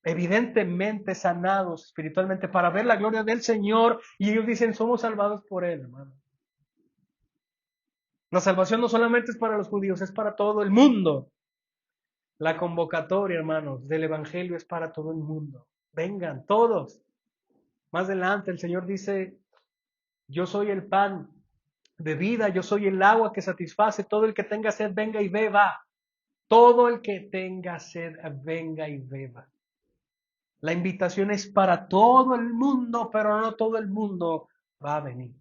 evidentemente sanados espiritualmente para ver la gloria del Señor, y ellos dicen, somos salvados por Él, hermano. La salvación no solamente es para los judíos, es para todo el mundo. La convocatoria, hermanos, del Evangelio es para todo el mundo. Vengan, todos. Más adelante el Señor dice, yo soy el pan de vida, yo soy el agua que satisface. Todo el que tenga sed, venga y beba. Todo el que tenga sed, venga y beba. La invitación es para todo el mundo, pero no todo el mundo va a venir.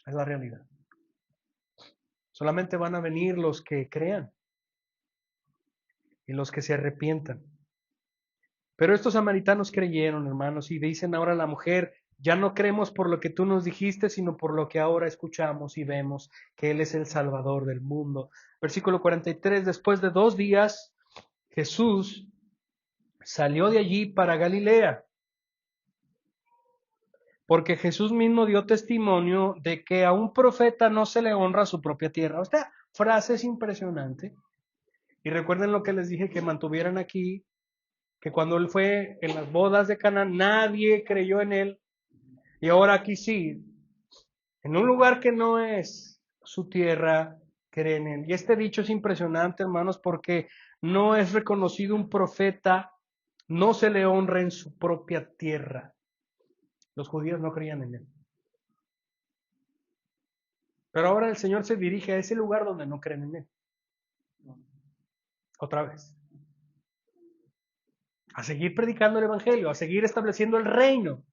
Es la realidad. Solamente van a venir los que crean y los que se arrepientan. Pero estos samaritanos creyeron, hermanos, y dicen ahora a la mujer, ya no creemos por lo que tú nos dijiste, sino por lo que ahora escuchamos y vemos, que Él es el Salvador del mundo. Versículo 43, después de 2 días, Jesús salió de allí para Galilea, porque Jesús mismo dio testimonio de que a un profeta no se le honra su propia tierra. Esta frase es impresionante. Y recuerden lo que les dije que mantuvieran aquí, que cuando Él fue en las bodas de Cana, nadie creyó en Él. Y ahora aquí sí, en un lugar que no es su tierra, creen en él. Y este dicho es impresionante, hermanos, porque no es reconocido un profeta, no se le honra en su propia tierra. Los judíos no creían en él. Pero ahora el Señor se dirige a ese lugar donde no creen en él. Otra vez. A seguir predicando el Evangelio, a seguir estableciendo el reino.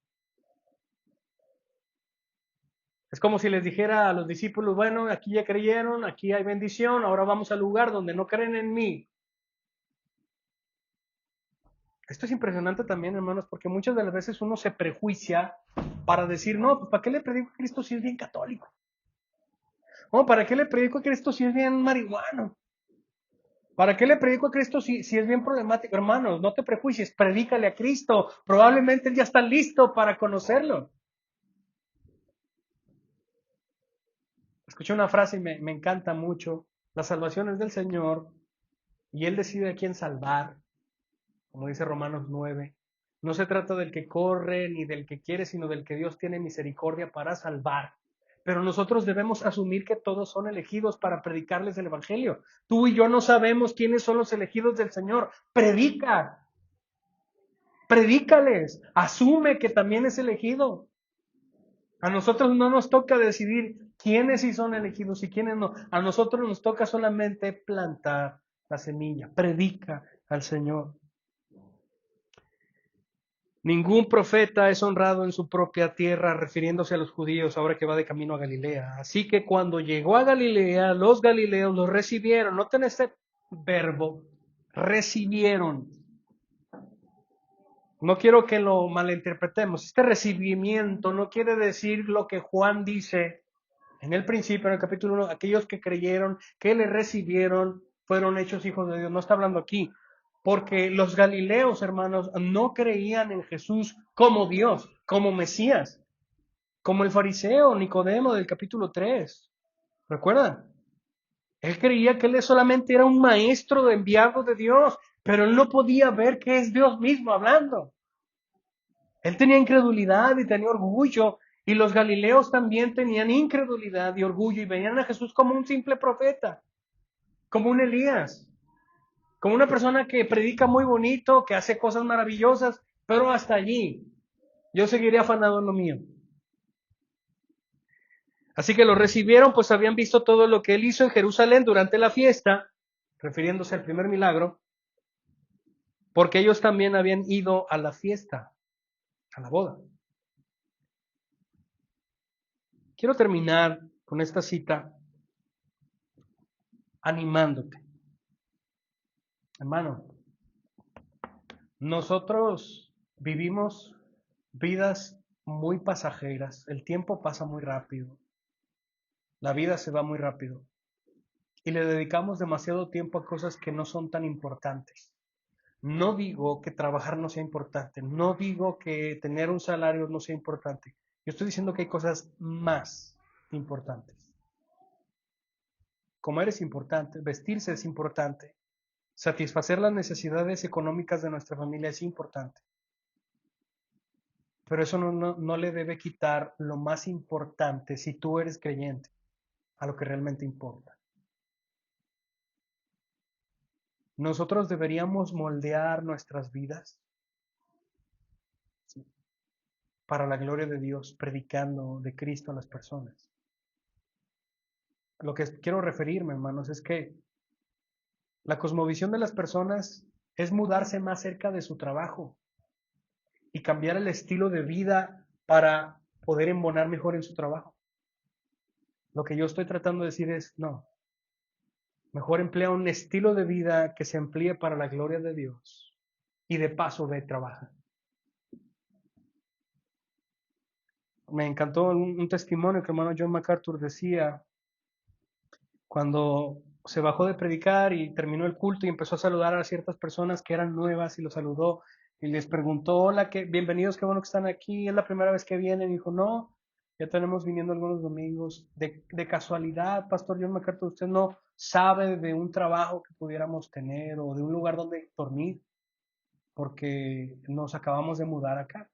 Es como si les dijera a los discípulos, bueno, aquí ya creyeron, aquí hay bendición, ahora vamos al lugar donde no creen en mí. Esto es impresionante también, hermanos, porque muchas de las veces uno se prejuicia para decir, no, pues ¿para qué le predico a Cristo si es bien católico? No, ¿para qué le predico a Cristo si es bien marihuano? ¿Para qué le predico a Cristo si es bien problemático? Hermanos, no te prejuicies, predícale a Cristo. Probablemente Él ya está listo para conocerlo. Escuché una frase y me encanta mucho. La salvación es del Señor y Él decide a quién salvar, como dice Romanos 9. No se trata del que corre ni del que quiere, sino del que Dios tiene misericordia para salvar. Pero nosotros debemos asumir que todos son elegidos para predicarles el Evangelio. Tú y yo no sabemos quiénes son los elegidos del Señor. Predica, predícales, asume que también es elegido. A nosotros no nos toca decidir quiénes sí son elegidos y quiénes no. A nosotros nos toca solamente plantar la semilla. Predica al Señor. Ningún profeta es honrado en su propia tierra, refiriéndose a los judíos ahora que va de camino a Galilea. Así que cuando llegó a Galilea, los galileos los recibieron. Noten este verbo, recibieron. No quiero que lo malinterpretemos. Este recibimiento no quiere decir lo que Juan dice en el principio, en el capítulo 1, aquellos que creyeron, que le recibieron, fueron hechos hijos de Dios. No está hablando aquí. Porque los galileos, hermanos, no creían en Jesús como Dios, como Mesías, como el fariseo Nicodemo del capítulo 3. ¿Recuerdan? Él creía que él solamente era un maestro enviado de Dios, pero él no podía ver que es Dios mismo hablando. Él tenía incredulidad y tenía orgullo, y los galileos también tenían incredulidad y orgullo, y veían a Jesús como un simple profeta, como un Elías, como una persona que predica muy bonito, que hace cosas maravillosas, pero hasta allí. Yo seguiré afanado en lo mío. Así que lo recibieron, pues habían visto todo lo que él hizo en Jerusalén durante la fiesta, refiriéndose al primer milagro, porque ellos también habían ido a la fiesta, a la boda. Quiero terminar con esta cita animándote. Hermano, nosotros vivimos vidas muy pasajeras, el tiempo pasa muy rápido, la vida se va muy rápido y le dedicamos demasiado tiempo a cosas que no son tan importantes. No digo que trabajar no sea importante, no digo que tener un salario no sea importante. Yo estoy diciendo que hay cosas más importantes. Comer es importante, vestirse es importante, satisfacer las necesidades económicas de nuestra familia es importante. Pero eso no le debe quitar lo más importante, si tú eres creyente, a lo que realmente importa. Nosotros deberíamos moldear nuestras vidas, ¿sí?, para la gloria de Dios, predicando de Cristo a las personas. Lo que quiero referirme, hermanos, es que la cosmovisión de las personas es mudarse más cerca de su trabajo y cambiar el estilo de vida para poder embonar mejor en su trabajo. Lo que yo estoy tratando de decir es, no, mejor emplea un estilo de vida que se emplee para la gloria de Dios y de paso ve, trabaja. Me encantó un testimonio que el hermano John MacArthur decía cuando se bajó de predicar y terminó el culto y empezó a saludar a ciertas personas que eran nuevas y los saludó y les preguntó, hola, bienvenidos, qué bueno que están aquí, es la primera vez que vienen. Y dijo, no, ya tenemos viniendo algunos domingos. De casualidad, Pastor John MacArthur, usted no sabe de un trabajo que pudiéramos tener o de un lugar donde dormir, porque nos acabamos de mudar acá.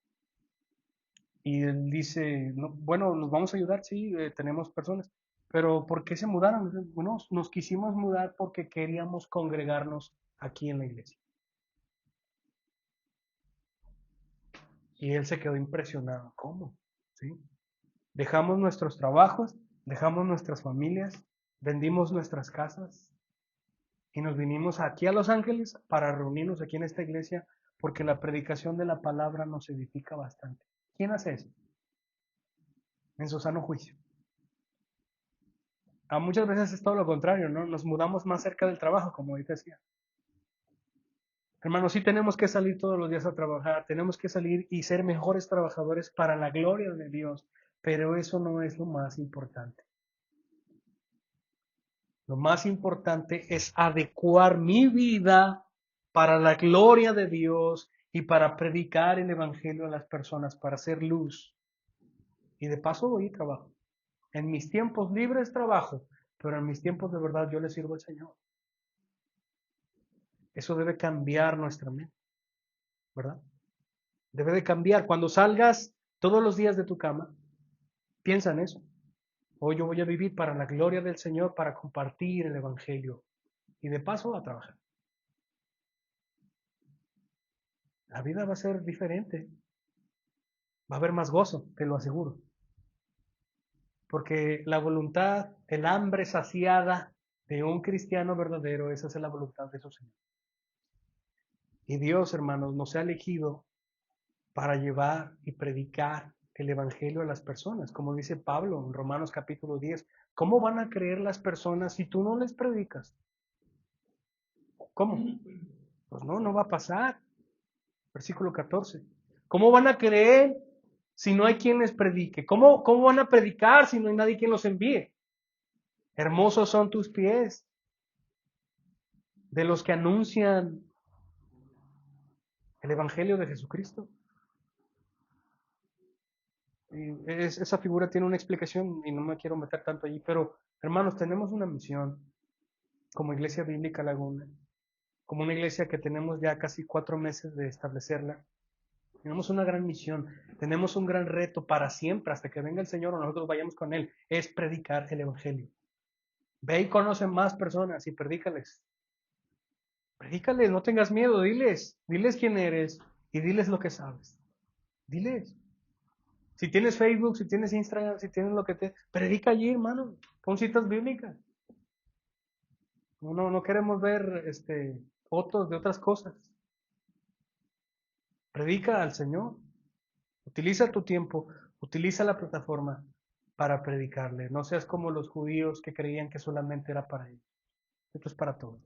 Y él dice, no, bueno, nos vamos a ayudar, sí, tenemos personas. Pero ¿por qué se mudaron? Bueno, nos quisimos mudar porque queríamos congregarnos aquí en la iglesia. Y él se quedó impresionado. ¿Cómo? ¿Sí? Dejamos nuestros trabajos, dejamos nuestras familias, vendimos nuestras casas y nos vinimos aquí a Los Ángeles para reunirnos aquí en esta iglesia porque la predicación de la palabra nos edifica bastante. ¿Quién hace eso? En su sano juicio. A muchas veces es todo lo contrario, ¿no? Nos mudamos más cerca del trabajo, como ahorita decía. Hermanos, sí tenemos que salir todos los días a trabajar, tenemos que salir y ser mejores trabajadores para la gloria de Dios, pero eso no es lo más importante. Lo más importante es adecuar mi vida para la gloria de Dios y para predicar el Evangelio a las personas, para hacer luz. Y de paso voy y trabajo. En mis tiempos libres trabajo, pero en mis tiempos de verdad yo le sirvo al Señor. Eso debe cambiar nuestra mente, ¿verdad? Debe de cambiar. Cuando salgas todos los días de tu cama, piensa en eso. Hoy yo voy a vivir para la gloria del Señor, para compartir el Evangelio y de paso a trabajar. La vida va a ser diferente. Va a haber más gozo, te lo aseguro. Porque la voluntad, el hambre saciada de un cristiano verdadero, esa es la voluntad de su Señor. Y Dios, hermanos, nos ha elegido para llevar y predicar el Evangelio a las personas. Como dice Pablo en Romanos capítulo 10, ¿cómo van a creer las personas si tú no les predicas? ¿Cómo? Pues no, no va a pasar. Versículo 14. ¿Cómo van a creer si no hay quien les predique? ¿Cómo van a predicar si no hay nadie quien los envíe? Hermosos son tus pies de los que anuncian el Evangelio de Jesucristo. Y esa figura tiene una explicación y no me quiero meter tanto allí, pero hermanos, tenemos una misión como Iglesia Bíblica Laguna, como una iglesia que tenemos ya casi 4 meses de establecerla. Tenemos una gran misión, tenemos un gran reto para siempre, hasta que venga el Señor o nosotros vayamos con Él, es predicar el Evangelio. Ve y conoce más personas y predícales. Predícales, no tengas miedo, diles quién eres y diles lo que sabes. Diles. Si tienes Facebook, si tienes Instagram, si tienes lo que te... Predica allí, hermano. Pon citas bíblicas. No queremos ver fotos de otras cosas. Predica al Señor. Utiliza tu tiempo, utiliza la plataforma para predicarle. No seas como los judíos que creían que solamente era para ellos. Esto es para todos.